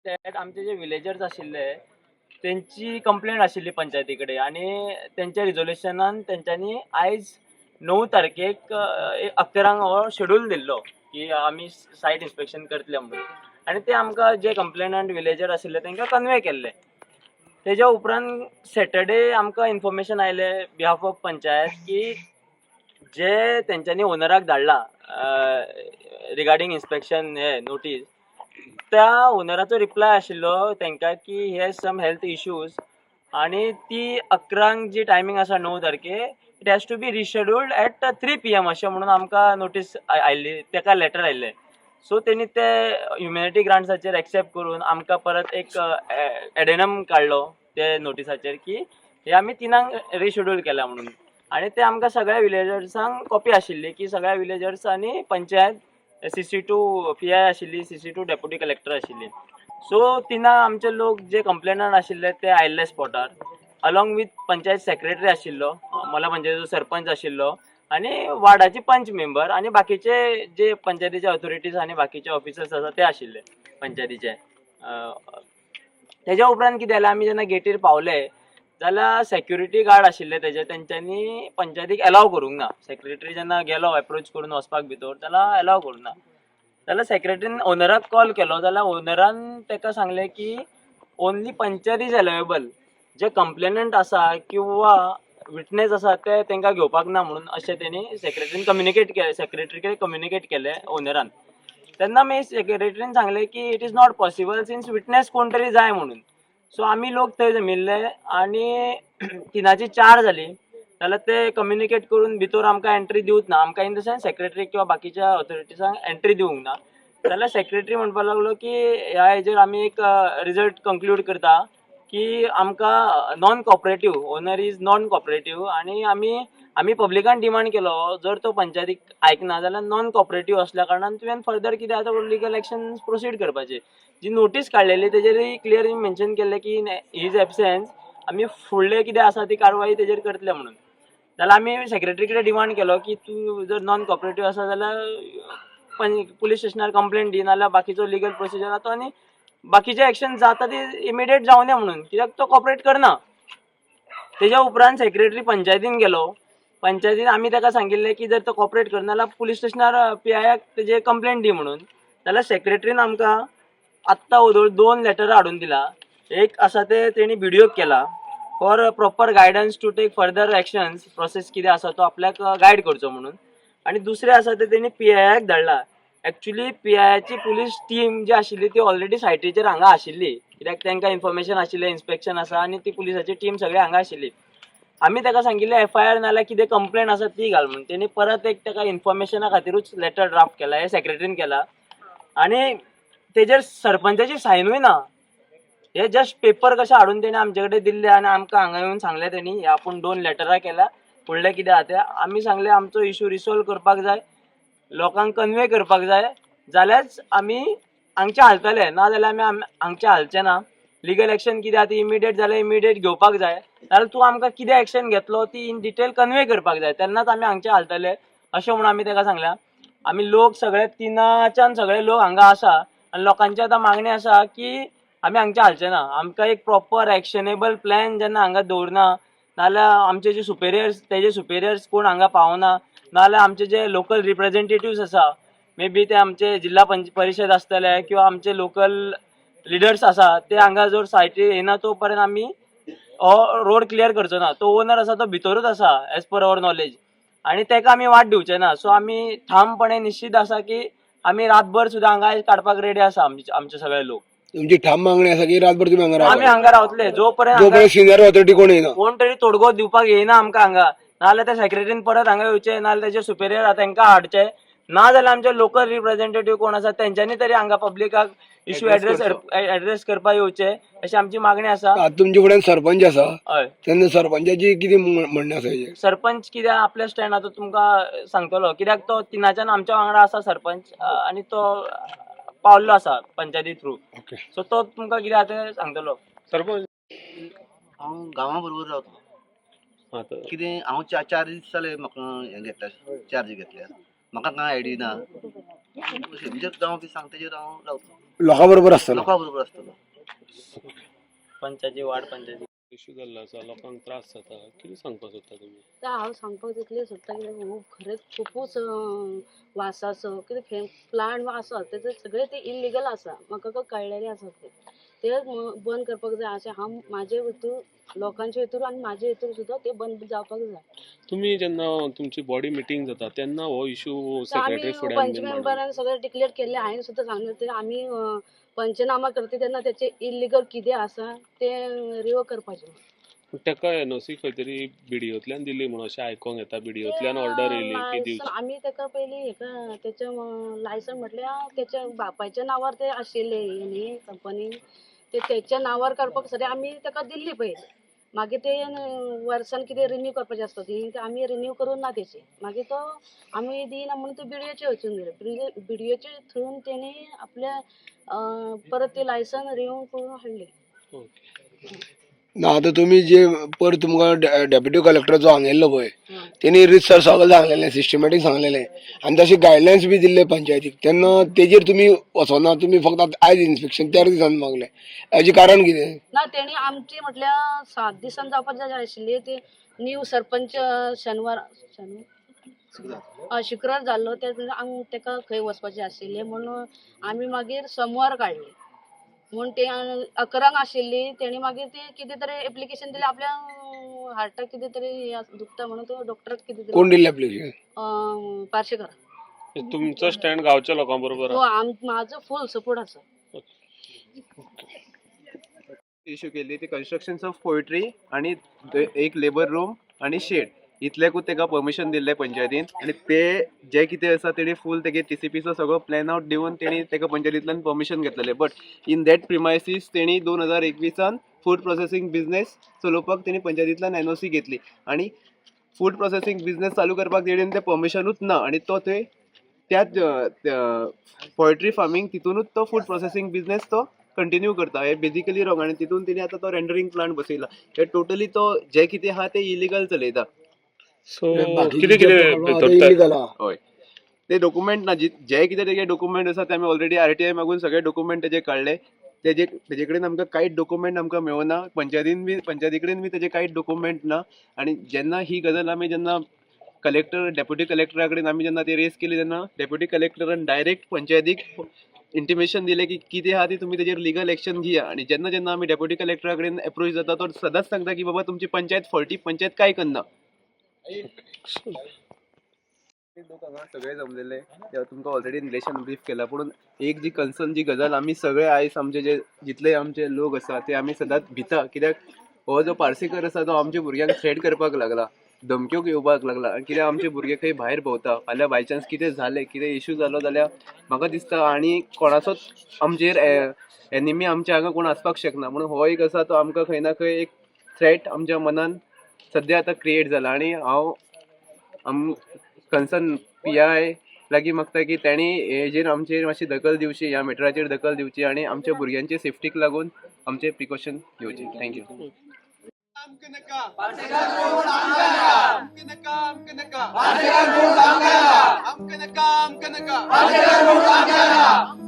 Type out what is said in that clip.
त्यात आमचे जे विलेजर्स आशिल्ले त्यांची कंप्लेंट आशिल्ली पंचायती कडेन आनी त्यांच्या रिजोल्युशनान तेंच्यांनी आयज 9 तारखेक 11 हो शेड्यूल दिल्लो की आमी सायट इन्स्पेक्शन करतले म्हणून. आनी ते आमकां जे कंप्लेनंट विलेजर आशिल्ले तांकां कन्वे केल्ले. तेज्या उपरांत सॅटर्डे आमकां इन्फॉर्मेशन आयले बिहाफ ऑफ पंचायत की जे तेंच्यांनी ओनराक धाडला रिगार्डींग इन्स्पेक्शन हे नोटीस, त्या ओनराचो रिप्लाय आशिल्लो तांकां की ही हॅज सम हेल्थ इश्यूज आनी ती 11 जी टायमींग आसा 9 तारखे it has to be rescheduled at 3 PM अशें म्हणून आमकां नोटीस आयिल्ली, ताका लेटर आयिल्लें. सो तेणी ते ह्युमॅनिटी ग्रांट्साचेर एक्सेप्ट करून आमकां परत एक एडेनम काडलो ते नोटिसाचेर की हे आमी 3 रिशेड्यूल केला म्हणून. आनी ते आमकां सगळ्या विलेजर्सांक कॉपी आशिल्ली की सगळ्या विलेजर्सांनी पंचायत CC2 PI आशिल्ली, CC2 डेप्युटी कलेक्टर आशिल्ली. सो तिना आमचे लोक जे कंप्लेनंट आशिल्ले ते आयिल्ले स्पॉटार अलॉंग विथ पंचायत सेक्रेटरी आशिल्लो, मला पंचायतीचो सरपंच आशिल्लो आनी वार्डाचे पंच मेंबर आनी बाकीचे जे पंचायतीचे ऑथॉरिटीज आनी बाकीचे ऑफिसर्स आसा ते आशिल्ले पंचायतीचे. तेज्या उपरांत कितें जालें, आमी जेन्ना गेटीर पावले जाल्यार सेक्युरिटी गार्ड आशिल्ले तेंच्यांनी पंचायतीक एलाव करूंक ना. सेक्रेटरी जेन्ना गेलो एप्रोच करून वचपाक भितर जाल्यार एलाव करूंक ना. जाल्यार सेक्रेटरीन ओनराक कॉल केलो जाल्यार ओनरान ताका सांगलें की ओन्ली पंचायत इज अलावेबल. जे कंप्लेनंट आसा किंवा विटनेस आसा ते तांकां घेवपाक ना म्हणून अशें तेणी सेक्रेटरीन कम्युनिकेट केलें, सेक्रेटरी कडेन कम्युनिकेट केलें ओनरान. तेन्ना मागीर सेक्रेटरीन सांगलें की it is not possible since witness कोण तरी जाय म्हणून. सो आमी लोक थंय जमिल्ले आनी 3ची 4 जाली जाल्यार ते कम्युनिकेट करून भितर आमकां एंट्री दिवच ना. आमकां इन द सेन्स सेक्रेटरी किंवा बाकीच्या ऑथॉरिटीजांक एंट्री दिवंक ना. जाल्यार सेक्रेटरी म्हणपाक लागलो की ह्या हेजेर आमी एक रिजल्ट कंक्लूड करता की आमकां non cooperative owner is non cooperative आनी आमी पब्लिकान डिमांड केलो जर तो पंचायतीक आयकना जाल्यार नॉन कॉपरेटीव असल्या कारणान तुवें फर्दर कितें आसा लिगल एक्शन प्रोसीड करपाचें. जी नोटीस काडलेली तेजेर क्लियर मेन्शन केल्लें की हीज एबसेन्स आमी फुडलें कितें आसा ती कारवाई तेजेर करतले म्हणून. जाल्यार आमी सेक्रेटरी कडेन डिमांड केलो की तूं जर नॉन कॉपरेटीव आसा जाल्यार पुलीस स्टेशनार कंप्लेंट दी, नाल्यार बाकीचो लिगल प्रोसिजर जाता आनी बाकीचे एक्शन जाता ती इमिडिएट जावं दी म्हणून, कित्याक तो कॉपरेट करना. तेज्या उपरांत सेक्रेटरी पंचायतीन गेलो. पंचायतीन आमी ताका सांगिल्लें की जर तो कॉपरेट करना जाल्यार पुलीस स्टेशनार PIक तेजेर कंप्लेंट दी म्हणून. जाल्यार सेक्रेटरीन आमकां आत्तां वदळ 2 लेटरां हाडून दिला. एक आसा ते तेणी BDOक केला for proper guidance to take further actions, process कितें आसा तो आपल्याक गायड करचो म्हणून. आनी दुसरें आसा ते तेणी PIक धाडला. एक्चुअली PIची पुलीस टीम जी आशिल्ली ती ऑलरेडी सायटीचेर हांगा आशिल्ली, कित्याक तांकां इन्फॉर्मेशन आशिल्लें इन्स्पेक्शन आसा आनी ती पुलिसाची टीम सगळी हांगा आशिल्ली. आमी ताका सांगिल्लें FIR नाल्यार कितें कंप्लेंट आसा ती घाल म्हणून. तेणी परत एक ताका इन्फॉर्मेशना खातीरूच लेटर ड्राफ्ट केला, हे सेक्रेटरीन केला आनी तेजेर सरपंचाची सायनूय ना. हे जस्ट पेपर कशें हाडून तेणी आमचे कडेन दिल्ले आनी आमकां हांगा येवन सांगलें तेणी हे आपूण 2 लेटरां केल्या, फुडलें कितें आसा तें. आमी सांगलें आमचो इशू रिसॉल्व करपाक जाय, लोकांक कन्वे करपाक जाय जाल्यारच आमी हांगचे हालतले, ना जाल्यार आमी हांगचे हालचे ना. लिगल एक्शन कितें आसा ती इमिडिएट जाल्यार इमिडिएट घेवपाक जाय, नाल्यार तूं आमकां कितें एक्शन घेतलो ती इन डिटेल कन्वे करपाक जाय, तेन्नाच आमी हांगचे हालतले अशें म्हणून आमी ताका सांगलें. आमी लोक सगळे 3च्यान सगळे लोक हांगा आसा आनी लोकांची आतां मागणी आसा की आमी हांगचे हालचे ना. आमकां एक प्रॉपर एक्शनेबल प्लॅन जेन्ना हांगा दवरना, नाल्यार आमचे जे सुपेरियर्स तेजे सुपेरियर्स कोण हांगा पावना, नाल्यार आमचे जे लोकल रिप्रेझेंटेटिव्स आसा, मे बी ते आमचे जिल्ला परिशद आसतले किंवा आमचे लोकल लिडर्स आसा ते हांगा जर सायटीर येना तो पर्यंत आमी हो रोड क्लियर करचो ना. तो ओनर आसा तो भितरूच आसा एज पर अवर नॉलेज आनी ताका आमी वाट दिवचे ना. सो आमी ठामपणे निश्चित आसा की आमी रातभर सुद्दां हांगा काडपाक रेडी आसा आमचे सगळे लोक. तुमची ठाम मागणी आसा की रातभर तुम्ही हांगा आमी हांगा रावतले जो पर्यंत सिनियर ऑथॉरिटी कोण येना, कोण तरी तोडगो दिवपाक येना आमकां हांगा, नाल्यार त्या सेक्रेटरीन परत हांगा येवचे, नाल्यार तेजे सुपेरियर आसा तांकां हाडचे, ना जाल्यार आमचे लोकल रिप्रेझेंटेटिव्ह कोण आसा तेंच्यांनी तरी हांगा पब्लिकाक इश्यू एड्रेस करपाक येवचे अशी आमची मागणी आसा. आता तुमचे कडेन सरपंच आसा, हय, तेन्ना सरपंचाची कितें म्हणणें आसा हेजेर? सरपंच कित्याक आपल्या स्टँड आतां तुमकां सांगतलो, कित्याक तो 3च्यान आमच्या वांगडा आसा सरपंच आनी तो पावल्लो आसा पंचायती थ्रू. सो तो तुमकां कितें आसा तें सांगतलो. सरपंच हांव गांवा बरोबर रावता. कितें हांव 4 दीस जाले म्हाका हें घेतल्या चार्ज घेतल्या. म्हाका कांय आयडिया ना म्हणजे जावं कितें सांग तेजेर हांव रावतलो लोकां बरोबर आसतलो. लोकां बरोबर आसतलो. पंचायती वार्ड पंचायती इश्यू जाल्लो आसा लोकांक त्रास जाता कितें सांगपाक सोदता तुमी? तर हांव सांगपाक तितलें सोदता कितें खूब खरेंच खुबूच वासाचो कितें प्लांट आसा तेजे सगळे ते इल्लिगल आसा म्हाका कळलेलें आसा ते बंद करपाक जाय अशें हांव म्हाजे हितूर लोकांचे हितूर आनी म्हाजे हितूर सुद्दां ते बंद जावपाक जाय. तुम्ही जेन्ना तुमची बॉडी मिटींग जाता तेन्ना हो इश्यू तर आमी सेक्रेटरी फुड्यान पंच बीन मांडलो. मेंबरान सगळें डिक्लेअर केल्लें हांवें सुद्दां सांगलें ते आमी पंचनामा करता तेन्ना तेचे इल्लिगल कितें आसा ते रिवो करपाचें. तेका एनओसी खंय तरी बिडिओतल्यान दिली म्हणून अशें आयकोंक येता बिडिओतल्यान ऑर्डर येयली की लायसन दिवची. आमी तेका पयलीं हेका तेचें लायसन म्हटल्यार तेच्या बापायच्या नांवार ते आशिल्ले न्ही कंपनी ते तेच्या नांवार काडपाक सगळें आमी तेका दिल्ली पयलीं मागीर ते वर्सान कितें रिन्यू करपाचें आसता ती ते आमी रिन्यू करून ना तेची मागीर तो आमी दिना म्हणून तो बिडिओचे वचून दिले बिडिओचे थ्रून तेणी आपल्या परत ते लायसन रिन्यू करून हाडली. ना आता तुम्ही जे पर तुमकां डेप्युटी कलेक्टर जो हांगेल्लो पळय तेणी रितसर सगळें सांगलेलें सिस्टमॅटीक सांगलेलें आनी तशें गायडलायन्स बी दिल्ले पंचायतीक तेन्ना तेजेर तुमी वचोना तुमी फक्त आयज इन्स्पेक्शन 13 दिसांनी मागलें हेजें कारण कितें? ना तेणी आमची म्हटल्यार 7 दिसान जावपाक जाय आशिल्ली ती न्यू सरपंच शेनवार शुक्रार जाल्लो तेका खंय वचपाचें आशिल्लें म्हणून आमी मागीर सोमवार काडली म्हूण ते 11 आशिल्ली तेणी मागीर ती कितें तरी एप्लिकेशन दिलें आपल्या हार्टाक कितें तरी दुखता म्हणून तो डॉक्टराक कितें तरी कोण दिल्लें एप्लिकेशन? पार्शेकर. तुमचो स्टँड गांवच्या लोकां बरोबर हो आहा. म्हाजो फूल सपोर्ट आसा. इश्यू केली ती कन्स्ट्रक्शन ऑफ पोएट्री आणि एक लेबर रूम आणि शेड इतल्याकूच तेका परमिशन दिल्लें पंचायतीन आनी ते जे कितें आसा तेणी फूल तेगे TCPचो सगळो प्लॅन आउट दिवन तेणी तेका पंचायतींतल्यान permission घेतलेलें but in that premises तेणी 2021 फूड प्रोसेसिंग बिझनेस चलोवपाक तेणी पंचायतींतल्यान NOC घेतली आनी फूड प्रोसेसिंग बिझनेस चालू करपाक तेणेन तें परमिशनूच ना आनी तो थंय त्याच पोएट्री फार्मींग तितूनूच तो फूड प्रोसेसिंग बिझनेस तो कंटिन्यू करता हे बेजिकली रॉंग आनी तितून तेणी आतां तो रेंडरिंग प्लांट बसयला हे टोटली तो जे कितें आहा ते इलिगल चलयता. सो कितें कितें इल्लीगल आहा. हय ते डॉक्युमेंट ना जे कितें तेगे डॉक्युमेंट आसा ते आमी ऑलरेडी RTI मागून सगळे डॉक्युमेंट तेजे काडले तेजे कडेन आमकां कांयच डॉक्युमेंट आमकां मेळना पंचायती कडेन बी तेजे कांयच डॉक्युमेंट ना आनी जेन्ना ही गजाल आमी जेन्ना डेप्युटी कलेक्टरा कडेन आमी जेन्ना ती रेस केली तेन्ना डेप्युटी कलेक्टरान डायरेक्ट पंचायतीक इंटिमेशन दिलें की कितें आहा ती तुमी तेजेर लिगल एक्शन घेया आनी जेन्ना आमी डेप्युटी कलेक्टरा कडेन एप्रोच जाता तो सदांच सांगता की बाबा तुमची पंचायत फॉल्टी पंचायत काय करना. लोक हांगा सगळे जमलेले तुमकां ऑलरेडी रिलेशन ब्रीफ केला पूण एक जी कन्सर्न जी गजाल आमी सगळे आयज आमचे जे जितले आमचे लोक आसा ते आमी सदांच भिता कित्याक हो जो पार्सेकर आसा तो आमच्या भुरग्यांक थ्रेट करपाक लागला धमक्यो येवपाक लागला आनी कित्याक आमचे भुरगे खंय भायर भोंवता फाल्यां बाय चान्स कितें जालें कितें इश्यू जालो जाल्यार म्हाका दिसता आनी कोणाचोच आमचेर एनिमी आमच्या हांगा कोण आसपाक शकना म्हणून हो एक आसा तो आमकां खंय ना खंय एक थ्रेट आमच्या मनान सद्या आतां क्रिएट जाला आनी हांव कन्सर्न PI लागीं मागता की तेणी हेजेर आमचेर मातशी दखल दिवची ह्या मॅटराचेर दखल दिवची आनी आमच्या भुरग्यांचे सेफ्टीक लागून आमचे प्रिकॉशन घेवचे. थँक्यू. I'm gonna